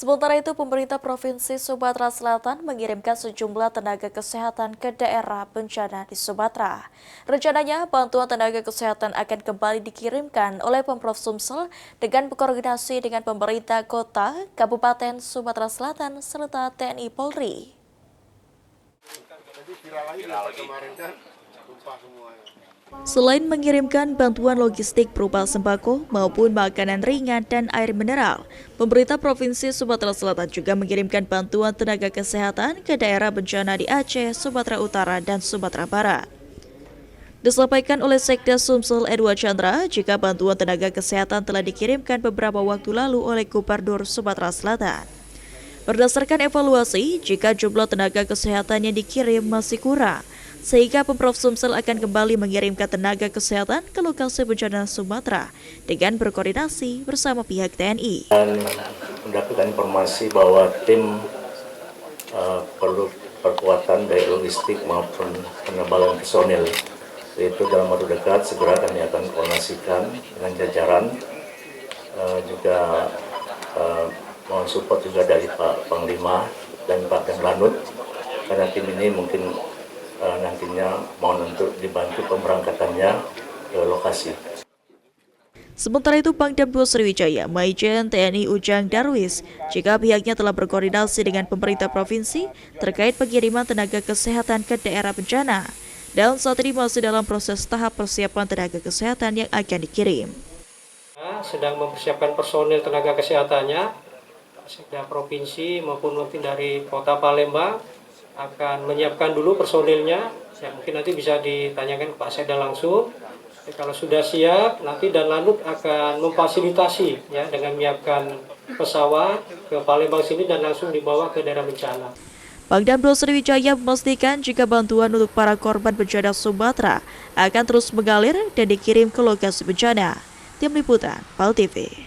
Sementara itu, pemerintah Provinsi Sumatera Selatan mengirimkan sejumlah tenaga kesehatan ke daerah bencana di Sumatera. Rencananya, bantuan tenaga kesehatan akan kembali dikirimkan oleh Pemprov Sumsel dengan berkoordinasi dengan pemerintah kota, Kabupaten Sumatera Selatan, serta TNI Polri. Selain mengirimkan bantuan logistik berupa sembako maupun makanan ringan dan air mineral, pemerintah Provinsi Sumatera Selatan juga mengirimkan bantuan tenaga kesehatan ke daerah bencana di Aceh, Sumatera Utara, dan Sumatera Barat. Disampaikan oleh Sekda Sumsel Edward Chandra, jika bantuan tenaga kesehatan telah dikirimkan beberapa waktu lalu oleh Gubernur Sumatera Selatan. Berdasarkan evaluasi, jika jumlah tenaga kesehatan yang dikirim masih kurang, sehingga Pemprov Sumsel akan kembali mengirimkan tenaga kesehatan ke lokasi bencana Sumatera dengan berkoordinasi bersama pihak TNI. Dan mendapatkan informasi bahwa tim perlu perkuatan dari logistik maupun penebalan personil. Itu dalam waktu dekat segera kami akan koordinasikan dengan jajaran, juga mohon support juga dari Pak Panglima dan Pak Danlanut, karena tim ini mungkin nantinya mohon untuk dibantu pemberangkatannya ke lokasi. Sementara itu, Pangdam 2 Sriwijaya, Maijen TNI Ujang Darwis, jika pihaknya telah berkoordinasi dengan pemerintah provinsi terkait pengiriman tenaga kesehatan ke daerah bencana, dan saat ini masih dalam proses tahap persiapan tenaga kesehatan yang akan dikirim. Sedang mempersiapkan personil tenaga kesehatannya, Sekda Provinsi maupun mungkin dari Kota Palembang akan menyiapkan dulu personilnya. Ya, mungkin nanti bisa ditanyakan ke Pak Sekda langsung. Kalau sudah siap, nanti Danlanut akan memfasilitasi ya dengan menyiapkan pesawat ke Palembang sini dan langsung dibawa ke daerah bencana. Pangdam 2 Sriwijaya memastikan jika bantuan untuk para korban bencana Sumatera akan terus mengalir dan dikirim ke lokasi bencana. Tim Liputan, PAL TV.